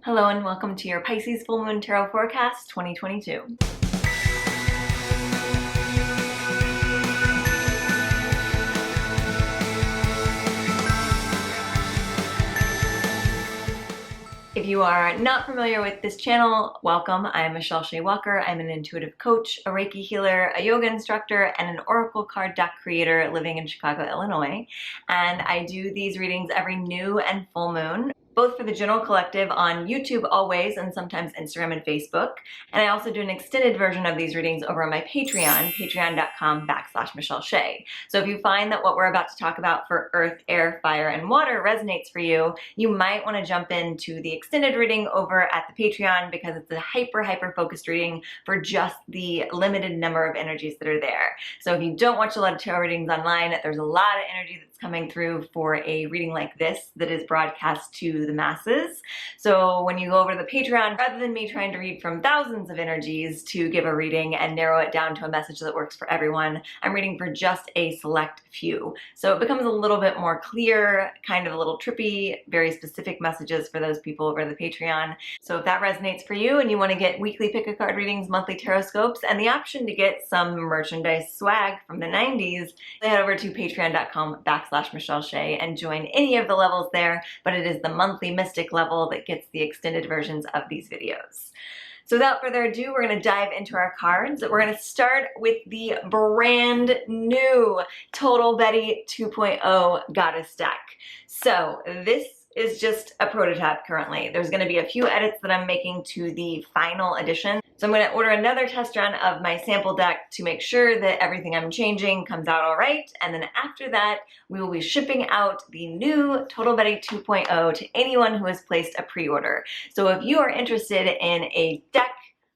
Hello and welcome to your Pisces Full Moon Tarot Forecast 2022. If you are not familiar with this channel, welcome. I'm Michelle Shea Walker. I'm an intuitive coach, a Reiki healer, a yoga instructor, and an oracle card deck creator living in Chicago, Illinois. And I do these readings every new and full moon, both for the general collective on YouTube always, and sometimes Instagram and Facebook. And I also do an extended version of these readings over on my Patreon, patreon.com/Michelle Shea. So if you find that what we're about to talk about for earth, air, fire, and water resonates for you, you might want to jump into the extended reading over at the Patreon because it's a hyper focused reading for just the limited number of energies that are there. So if you don't watch a lot of tarot readings online, there's a lot of energy that's coming through for a reading like this that is broadcast to the masses. So when you go over to the Patreon, rather than me trying to read from thousands of energies to give a reading and narrow it down to a message that works for everyone, I'm reading for just a select few. So it becomes a little bit more clear, kind of a little trippy, very specific messages for those people over the Patreon. So if that resonates for you and you want to get weekly pick-a-card readings, monthly tarot scopes, and the option to get some merchandise swag from the 90s, head over to patreon.com/Michelle Shea and join any of the levels there, but it is the monthly Mystic level that gets the extended versions of these videos. So without further ado, we're going to dive into our cards. We're going to start with the brand new Total Betty 2.0 Goddess deck. So this is just a prototype currently. There's going to be a few edits that I'm making to the final edition. So I'm going to order another test run of my sample deck to make sure that everything I'm changing comes out all right. And then after that, we will be shipping out the new Total Betty 2.0 to anyone who has placed a pre-order. So if you are interested in a deck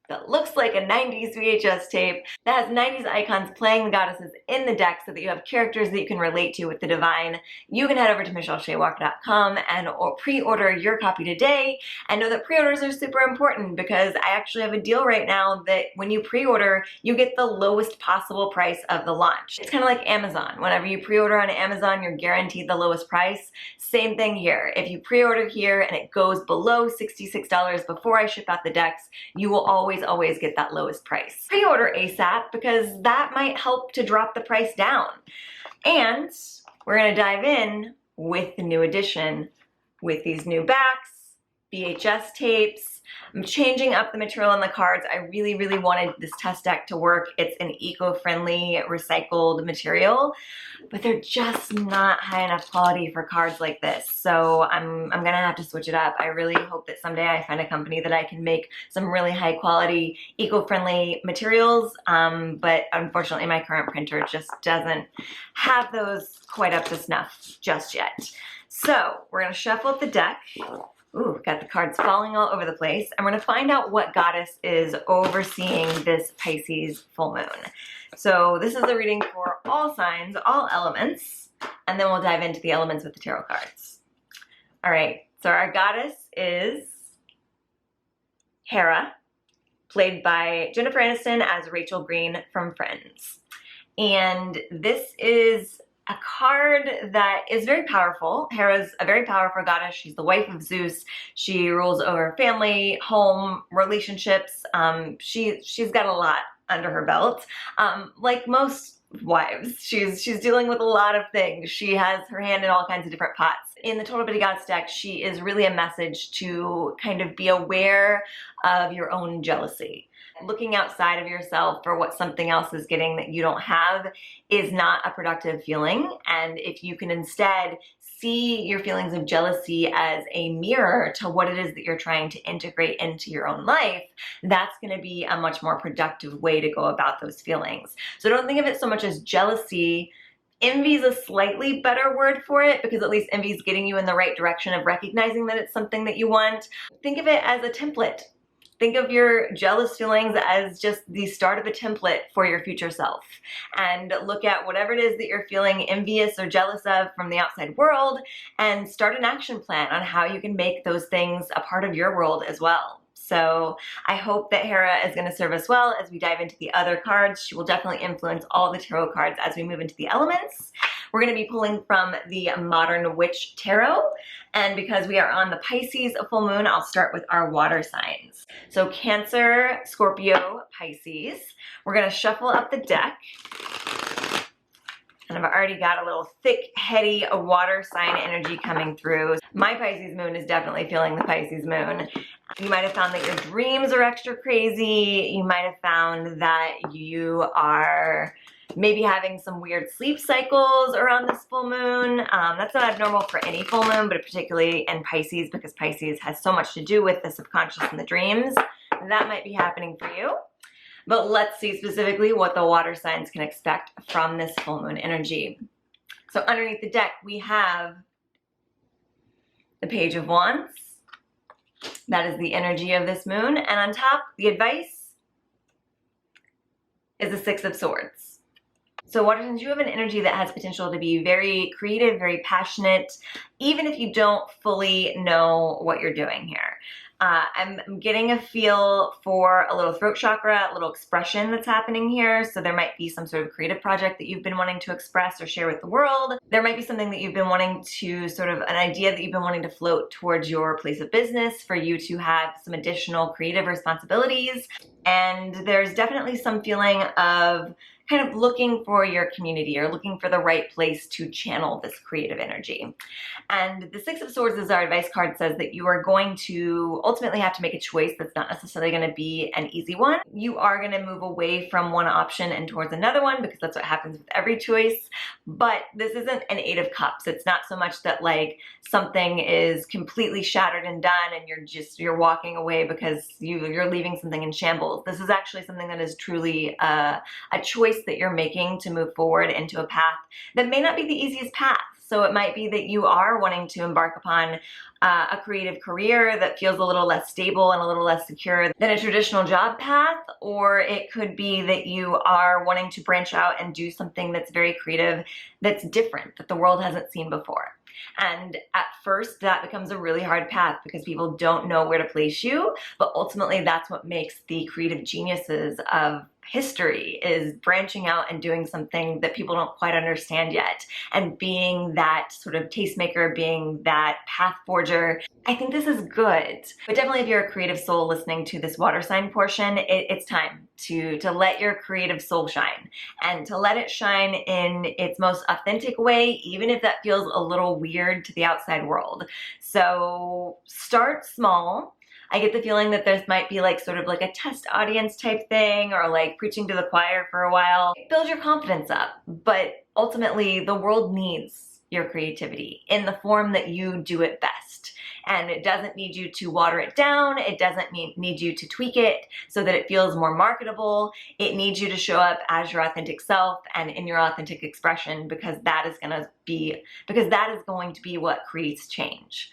that looks like a 90s VHS tape that has 90s icons playing the goddesses in the deck so that you have characters that you can relate to with the divine, you can head over to michelleshewalker.com and pre-order your copy today. And know that pre-orders are super important because I actually have a deal right now that when you pre-order, you get the lowest possible price of the launch. It's kind of like Amazon. Whenever you pre-order on Amazon, you're guaranteed the lowest price. Same thing here. If you pre-order here and it goes below $66 before I ship out the decks, you will always get that lowest price. Pre-order ASAP because that might help to drop the price down. And we're going to dive in with the new edition with these new backs, VHS tapes. I'm changing up the material on the cards. I really wanted this test deck to work. It's an eco-friendly recycled material, but they're just not high enough quality for cards like this. So I'm gonna have to switch it up. I really hope that someday I find a company that I can make some really high quality eco-friendly materials. But unfortunately my current printer just doesn't have those quite up to snuff just yet. So we're gonna shuffle up the deck. Ooh, got the cards falling all over the place. I'm going to find out what goddess is overseeing this Pisces full moon. So this is a reading for all signs, all elements, and then we'll dive into the elements with the tarot cards. All right, so our goddess is Hera, played by Jennifer Aniston as Rachel Green from Friends. And this is a card that is very powerful. Hera's a very powerful goddess. She's the wife of Zeus. She rules over family, home, relationships. She's got a lot under her belt. Like most wives, she's dealing with a lot of things. She has her hand in all kinds of different pots. In the Total Betty Goddess deck, she is really a message to kind of be aware of your own jealousy. Looking outside of yourself for what something else is getting that you don't have is not a productive feeling. And if you can instead see your feelings of jealousy as a mirror to what it is that you're trying to integrate into your own life, that's going to be a much more productive way to go about those feelings. So don't think of it so much as jealousy. Envy is a slightly better word for it because at least envy is getting you in the right direction of recognizing that it's something that you want. Think of it as a template. Think of your jealous feelings as just the start of a template for your future self. And look at whatever it is that you're feeling envious or jealous of from the outside world and start an action plan on how you can make those things a part of your world as well. So I hope that Hera is going to serve us well as we dive into the other cards. She will definitely influence all the tarot cards as we move into the elements. We're going to be pulling from the Modern Witch Tarot. And because we are on the Pisces full moon, I'll start with our water signs. So Cancer, Scorpio, Pisces. We're going to shuffle up the deck. And I've already got a little thick, heady water sign energy coming through. My Pisces moon is definitely feeling the Pisces moon. You might have found that your dreams are extra crazy. You might have found that you are maybe having some weird sleep cycles around this full moon. That's not abnormal for any full moon, but particularly in Pisces, because Pisces has so much to do with the subconscious and the dreams. That might be happening for you. But let's see specifically what the water signs can expect from this full moon energy. So underneath the deck, we have the Page of Wands. That is the energy of this moon. And on top, the advice is the Six of Swords. So water signs, you have an energy that has potential to be very creative, very passionate, even if you don't fully know what you're doing here. I'm getting a feel for a little throat chakra, a little expression that's happening here. So there might be some sort of creative project that you've been wanting to express or share with the world. There might be something that you've been wanting to an idea that you've been wanting to float towards your place of business for you to have some additional creative responsibilities. And there's definitely some feeling of kind of looking for your community or looking for the right place to channel this creative energy. And the Six of Swords, as our advice card says, that you are going to ultimately have to make a choice that's not necessarily going to be an easy one. You are going to move away from one option and towards another one, because that's what happens with every choice. But this isn't an Eight of Cups. It's not so much that like something is completely shattered and done and you're walking away because you're leaving something in shambles. This is actually something that is truly a choice that you're making to move forward into a path that may not be the easiest path. So it might be that you are wanting to embark upon a creative career that feels a little less stable and a little less secure than a traditional job path, or it could be that you are wanting to branch out and do something that's very creative, that's different, that the world hasn't seen before. And at first that becomes a really hard path because people don't know where to place you, but ultimately that's what makes the creative geniuses of history, is branching out and doing something that people don't quite understand yet, and being that sort of tastemaker, being that path forger. I think this is good. But definitely if you're a creative soul listening to this water sign portion, it's time to let your creative soul shine, and to let it shine in its most authentic way, even if that feels a little weird to the outside world. So start small. I get the feeling that there might be like sort of like a test audience type thing, or like preaching to the choir for a while. Build your confidence up, but ultimately the world needs your creativity in the form that you do it best. And it doesn't need you to water it down. It doesn't need you to tweak it so that it feels more marketable. It needs you to show up as your authentic self and in your authentic expression, because that is going to be what creates change.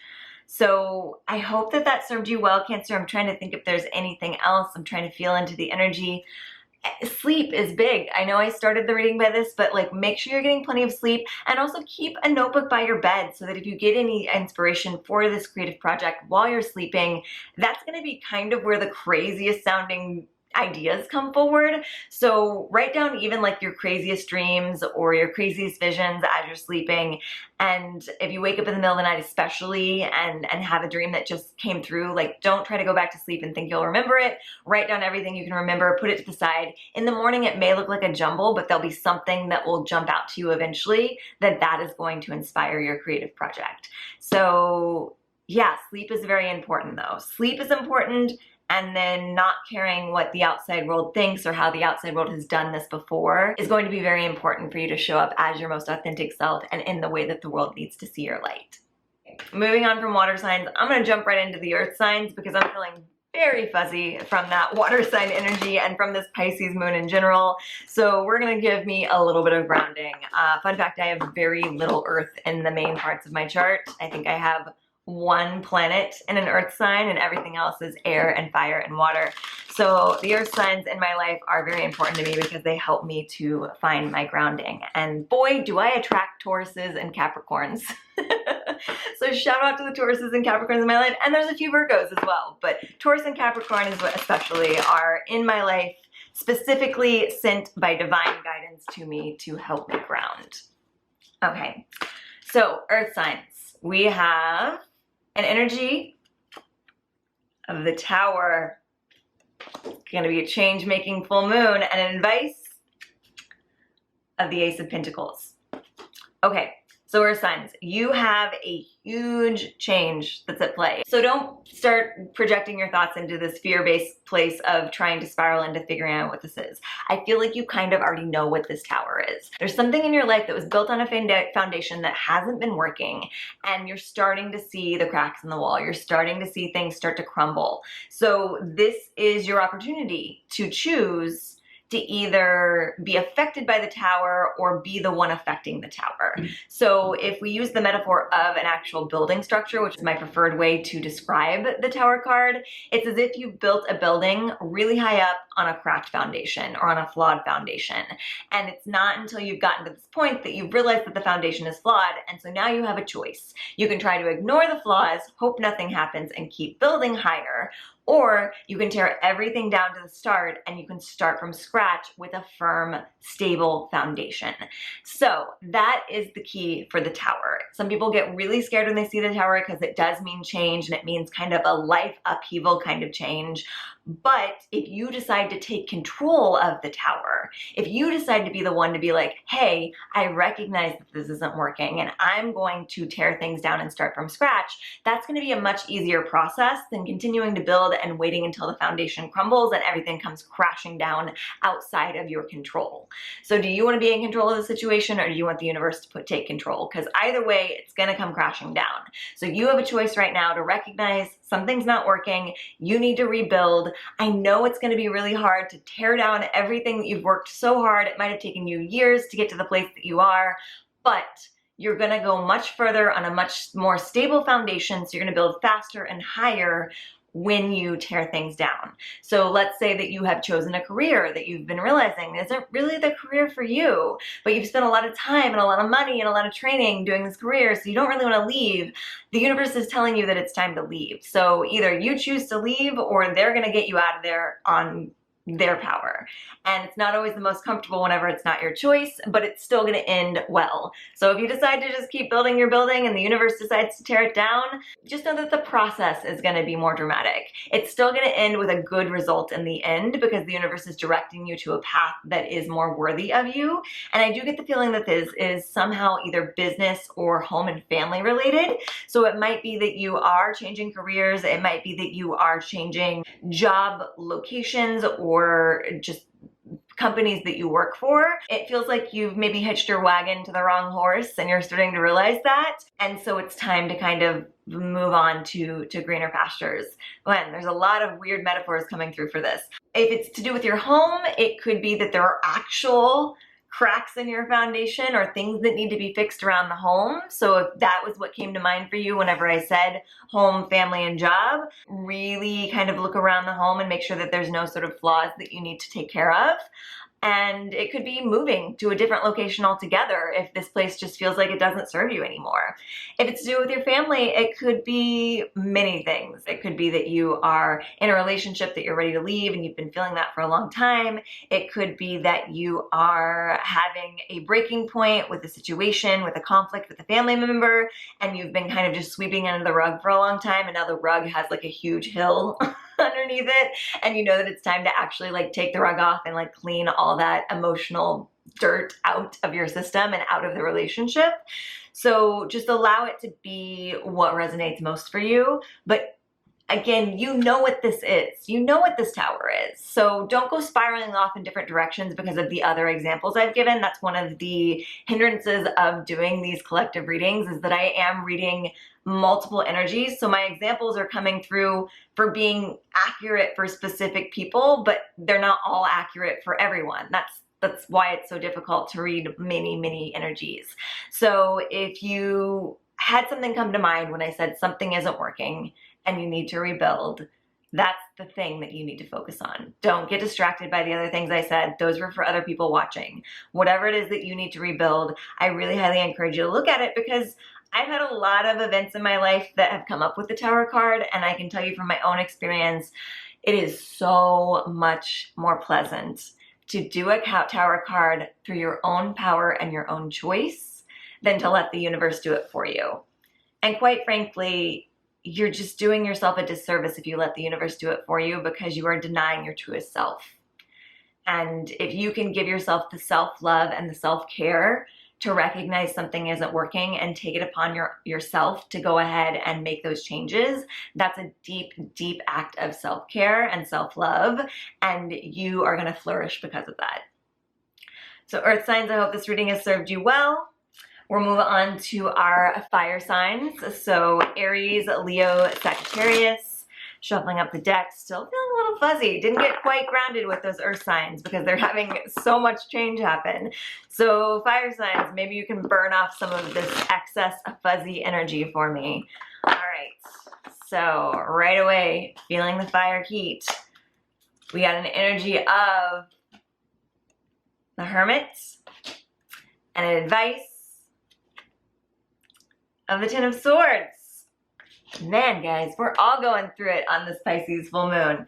So I hope that that served you well, Cancer. I'm trying to think if there's anything else. I'm trying to feel into the energy. Sleep is big. I know I started the reading by this, but like make sure you're getting plenty of sleep, and also keep a notebook by your bed so that if you get any inspiration for this creative project while you're sleeping, that's going to be kind of where the craziest sounding ideas come forward. So write down even like your craziest dreams or your craziest visions as you're sleeping. And if you wake up in the middle of the night especially and have a dream that just came through, like don't try to go back to sleep and think you'll remember it. Write down everything you can remember, put it to the side. In the morning it may look like a jumble, but there'll be something that will jump out to you eventually that is going to inspire your creative project. So yeah, sleep is very important though. Sleep is important. And then not caring what the outside world thinks or how the outside world has done this before is going to be very important for you to show up as your most authentic self and in the way that the world needs to see your light. Moving on from water signs, I'm going to jump right into the earth signs because I'm feeling very fuzzy from that water sign energy and from this Pisces moon in general. So we're going to give me a little bit of grounding. Fun fact, I have very little earth in the main parts of my chart. I think I have one planet in an earth sign and everything else is air and fire and water. So the earth signs in my life are very important to me because they help me to find my grounding. And boy, do I attract Tauruses and Capricorns. So shout out to the Tauruses and Capricorns in my life, and there's a few Virgos as well, but Taurus and Capricorn is what especially are in my life, specifically sent by divine guidance to me to help me ground. Okay, so earth signs. We have an energy of the Tower. It's going to be a change-making full moon, and an advice of the Ace of Pentacles. Okay, so earth signs, you have a huge change that's at play. So don't start projecting your thoughts into this fear-based place of trying to spiral into figuring out what this is. I feel like you kind of already know what this Tower is. There's something in your life that was built on a foundation that hasn't been working, and you're starting to see the cracks in the wall. You're starting to see things start to crumble. So this is your opportunity to choose to either be affected by the Tower or be the one affecting the Tower. So if we use the metaphor of an actual building structure, which is my preferred way to describe the Tower card, it's as if you built a building really high up on a cracked foundation or on a flawed foundation. And it's not until you've gotten to this point that you've realized that the foundation is flawed, and so now you have a choice. You can try to ignore the flaws, hope nothing happens, and keep building higher, or you can tear everything down to the start and you can start from scratch with a firm, stable foundation. So that is the key for the Tower. Some people get really scared when they see the Tower because it does mean change, and it means kind of a life upheaval kind of change. But if you decide to take control of the Tower, if you decide to be the one to be like, hey, I recognize that this isn't working and I'm going to tear things down and start from scratch, that's going to be a much easier process than continuing to build and waiting until the foundation crumbles and everything comes crashing down outside of your control. So do you want to be in control of the situation, or do you want the universe to take control? Because either way, it's going to come crashing down. So you have a choice right now to recognize something's not working. You need to rebuild. I know it's going to be really hard to tear down everything that you've worked so hard. It might have taken you years to get to the place that you are, but you're going to go much further on a much more stable foundation. So you're going to build faster and higher when you tear things down. So let's say that you have chosen a career that you've been realizing isn't really the career for you, but you've spent a lot of time and a lot of money and a lot of training doing this career, so you don't really want to leave. The universe is telling you that it's time to leave. So either you choose to leave or they're going to get you out of there on their power. And it's not always the most comfortable whenever it's not your choice, but it's still going to end well. So if you decide to just keep building your building and the universe decides to tear it down, just know that the process is going to be more dramatic. It's still going to end with a good result in the end because the universe is directing you to a path that is more worthy of you. And I do get the feeling that this is somehow either business or home and family related. So it might be that you are changing careers. It might be that you are changing job locations or just companies that you work for. It feels like you've maybe hitched your wagon to the wrong horse and you're starting to realize that. And so it's time to kind of move on to greener pastures. Glenn, there's a lot of weird metaphors coming through for this. If it's to do with your home, it could be that there are actual cracks in your foundation or things that need to be fixed around the home. So if that was what came to mind for you whenever I said home, family, and job, really kind of look around the home and make sure that there's no sort of flaws that you need to take care of. And it could be moving to a different location altogether if this place just feels like it doesn't serve you anymore. If it's to do with your family, it could be many things. It could be that you are in a relationship that you're ready to leave and you've been feeling that for a long time. It could be that you are having a breaking point with a situation, with a conflict with a family member, and you've been kind of just sweeping under the rug for a long time, and now the rug has like a huge hill underneath it, and you know that it's time to actually like take the rug off and like clean all that emotional dirt out of your system and out of the relationship. So just allow it to be what resonates most for you. But again, you know what this is. You know what this Tower is. So don't go spiraling off in different directions because of the other examples I've given. That's one of the hindrances of doing these collective readings, is that I am reading multiple energies. So my examples are coming through for being accurate for specific people, but they're not all accurate for everyone. That's why it's so difficult to read many energies. So if you had something come to mind when I said something isn't working and you need to rebuild, that's the thing that you need to focus on. Don't get distracted by the other things I said. Those were for other people watching. Whatever it is that you need to rebuild, I really highly encourage you to look at it, because I've had a lot of events in my life that have come up with the Tower card, and I can tell you from my own experience, it is so much more pleasant to do a Tower card through your own power and your own choice than to let the universe do it for you. And quite frankly, you're just doing yourself a disservice if you let the universe do it for you, because you are denying your truest self. And if you can give yourself the self-love and the self-care to recognize something isn't working and take it upon yourself to go ahead and make those changes, that's a deep, deep act of self-care and self-love, and you are going to flourish because of that. So Earth signs, I hope this reading has served you well. We'll move on to our fire signs. So Aries, Leo, Sagittarius. Shuffling up the deck, still feeling a little fuzzy. Didn't get quite grounded with those earth signs because they're having so much change happen. So fire signs, maybe you can burn off some of this excess fuzzy energy for me. All right, so right away, feeling the fire heat. We got an energy of the Hermit and an advice of the Ten of Swords. Man, guys, we're all going through it on this Pisces full moon.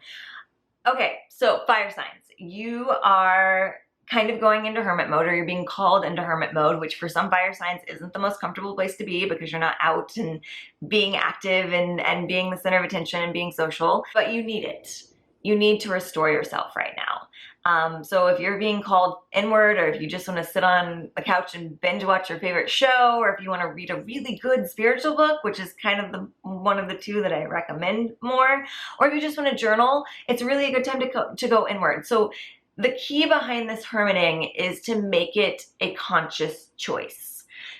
Okay, so fire signs. You are kind of going into hermit mode, or you're being called into hermit mode, which for some fire signs isn't the most comfortable place to be because you're not out and being active and being the center of attention and being social, but you need it. You need to restore yourself right now. So if you're being called inward, or if you just want to sit on the couch and binge watch your favorite show, or if you want to read a really good spiritual book, which is kind of one of the two that I recommend more, or if you just want to journal, it's really a good time to go inward. So the key behind this hermiting is to make it a conscious choice.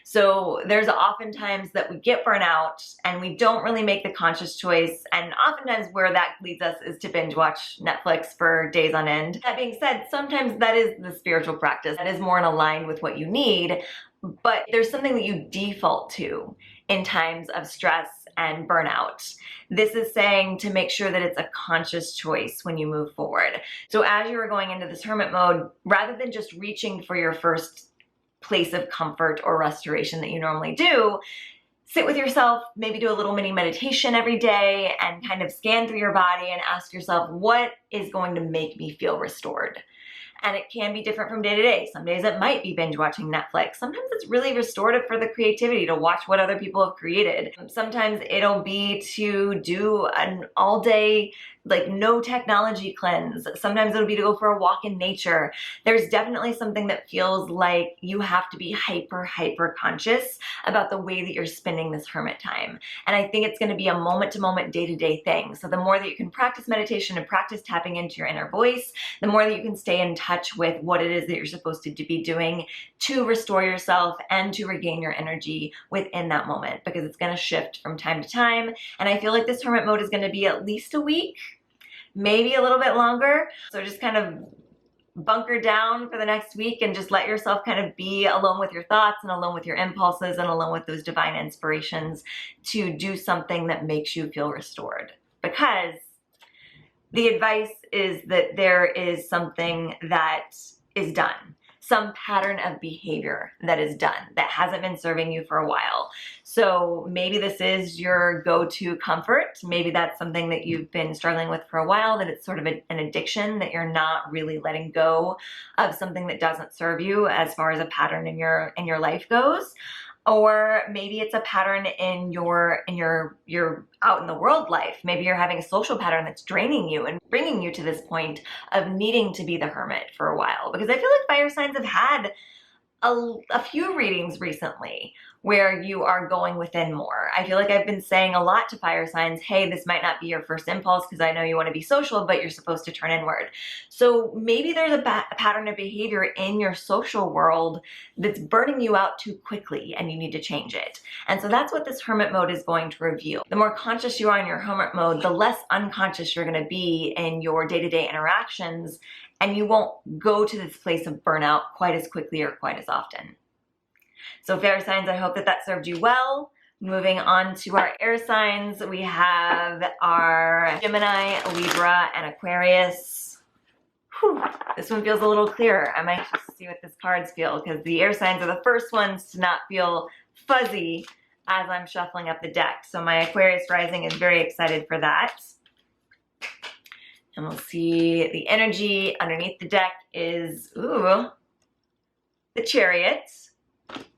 So there's oftentimes that we get burnout and we don't really make the conscious choice, and oftentimes where that leads us is to binge watch Netflix for days on end. That being said, sometimes that is the spiritual practice that is more in aligned with what you need, but there's something that you default to in times of stress and burnout. This is saying to make sure that it's a conscious choice when you move forward. So as you are going into this hermit mode, rather than just reaching for your first place of comfort or restoration that you normally do, sit with yourself, maybe do a little mini meditation every day and kind of scan through your body and ask yourself, what is going to make me feel restored? And it can be different from day to day. Some days it might be binge watching Netflix. Sometimes it's really restorative for the creativity to watch what other people have created. Sometimes it'll be to do an all day, like no technology cleanse. Sometimes it'll be to go for a walk in nature. There's definitely something that feels like you have to be hyper conscious about the way that you're spending this hermit time. And I think it's going to be a moment to moment, day to day thing. So the more that you can practice meditation and practice tapping into your inner voice, the more that you can stay in touch with what it is that you're supposed to be doing to restore yourself and to regain your energy within that moment, because it's going to shift from time to time. And I feel like this hermit mode is going to be at least a week, maybe a little bit longer. So just kind of bunker down for the next week and just let yourself kind of be alone with your thoughts and alone with your impulses and alone with those divine inspirations to do something that makes you feel restored. Because the advice is that there is something that is done, some pattern of behavior that is done that hasn't been serving you for a while. So maybe this is your go-to comfort. Maybe that's something that you've been struggling with for a while, that it's sort of an addiction, that you're not really letting go of something that doesn't serve you as far as a pattern in your life goes. Or maybe it's a pattern in your out in the world life. Maybe you're having a social pattern that's draining you and bringing you to this point of needing to be the hermit for a while. Because I feel like fire signs have had a few readings recently where you are going within more. I feel like I've been saying a lot to fire signs, hey, this might not be your first impulse because I know you want to be social, but you're supposed to turn inward. So maybe there's a pattern of behavior in your social world that's burning you out too quickly and you need to change it. And so that's what this hermit mode is going to reveal. The more conscious you are in your hermit mode, the less unconscious you're going to be in your day-to-day interactions, and you won't go to this place of burnout quite as quickly or quite as often. So fire signs, I hope that that served you well. Moving on to our air signs, we have our Gemini, Libra, and Aquarius. Whew, this one feels a little clearer. I'm anxious to see what this cards feel, because the air signs are the first ones to not feel fuzzy as I'm shuffling up the deck. So my Aquarius rising is very excited for that. And we'll see the energy underneath the deck is, ooh, the Chariot.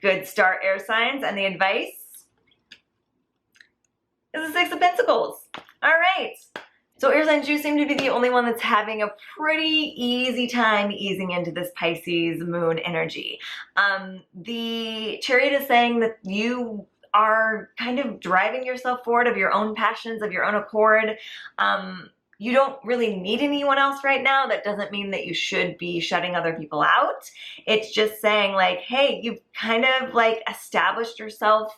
Good start, air signs. And the advice is the Six of Pentacles. All right. So air signs, you seem to be the only one that's having a pretty easy time easing into this Pisces moon energy. The Chariot is saying that you are kind of driving yourself forward of your own passions, of your own accord. You don't really need anyone else right now. That doesn't mean that you should be shutting other people out. It's just saying like, hey, you've kind of like established yourself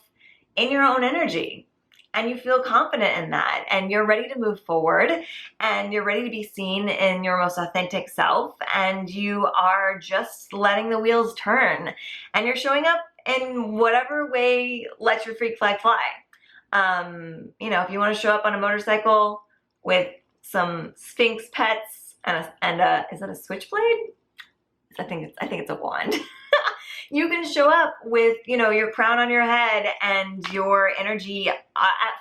in your own energy and you feel confident in that and you're ready to move forward and you're ready to be seen in your most authentic self and you are just letting the wheels turn and you're showing up in whatever way lets your freak flag fly. You know, if you want to show up on a motorcycle with some Sphinx pets and a is that a switchblade? I think it's a wand. You can show up with, you know, your crown on your head and your energy at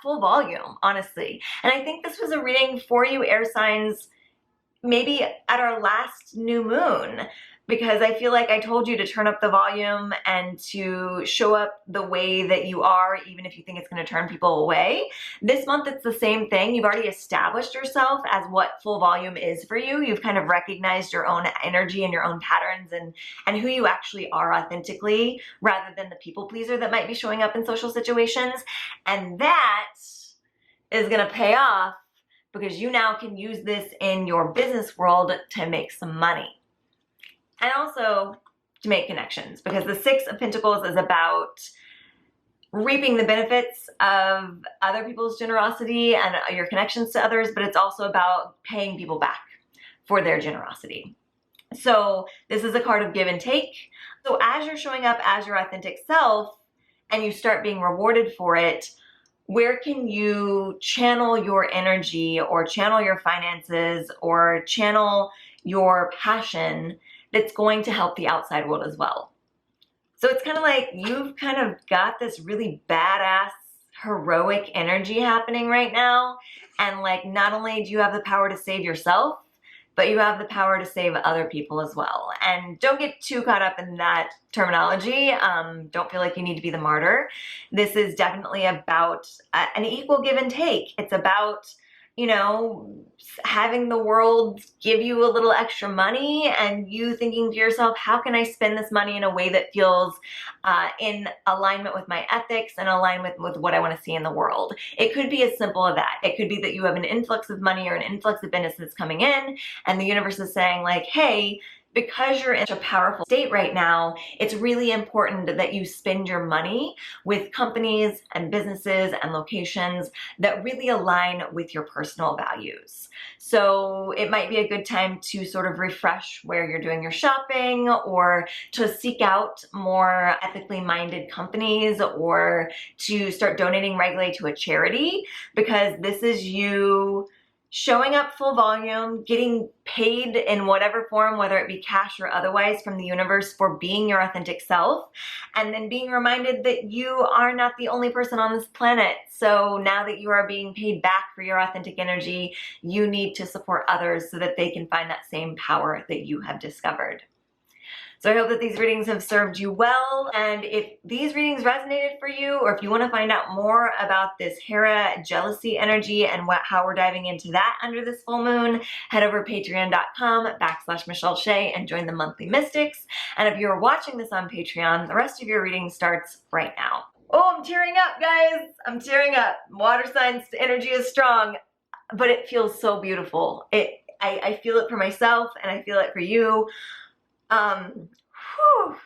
full volume, honestly. And I think this was a reading for you, air signs, maybe at our last new moon, because I feel like I told you to turn up the volume and to show up the way that you are, even if you think it's going to turn people away. This month, it's the same thing. You've already established yourself as what full volume is for you. You've kind of recognized your own energy and your own patterns and who you actually are authentically, rather than the people pleaser that might be showing up in social situations. And that is going to pay off because you now can use this in your business world to make some money. And also to make connections, because the Six of Pentacles is about reaping the benefits of other people's generosity and your connections to others, but it's also about paying people back for their generosity. So this is a card of give and take. So as you're showing up as your authentic self and you start being rewarded for it, where can you channel your energy or channel your finances or channel your passion that's going to help the outside world as well? So it's kind of like you've kind of got this really badass, heroic energy happening right now. And like, not only do you have the power to save yourself, but you have the power to save other people as well. And don't get too caught up in that terminology. Don't feel like you need to be the martyr. This is definitely about an equal give and take. It's about, you know, having the world give you a little extra money and you thinking to yourself, how can I spend this money in a way that feels in alignment with my ethics and alignment with what I want to see in the world? It could be as simple as that. It could be that you have an influx of money or an influx of business that's coming in and the universe is saying like, hey, because you're in such a powerful state right now, it's really important that you spend your money with companies and businesses and locations that really align with your personal values. So it might be a good time to sort of refresh where you're doing your shopping or to seek out more ethically minded companies or to start donating regularly to a charity, because this is you showing up full volume, getting paid in whatever form, whether it be cash or otherwise, from the universe for being your authentic self, and then being reminded that you are not the only person on this planet. So now that you are being paid back for your authentic energy, you need to support others so that they can find that same power that you have discovered. So I hope that these readings have served you well. And if these readings resonated for you, or if you want to find out more about this Hera jealousy energy and how we're diving into that under this full moon, head over to patreon.com/Michelle Shea and join the monthly mystics. And if you're watching this on Patreon, the rest of your reading starts right now. Oh, I'm tearing up, guys. I'm tearing up. Water signs energy is strong, but it feels so beautiful. I feel it for myself and I feel it for you. Whew.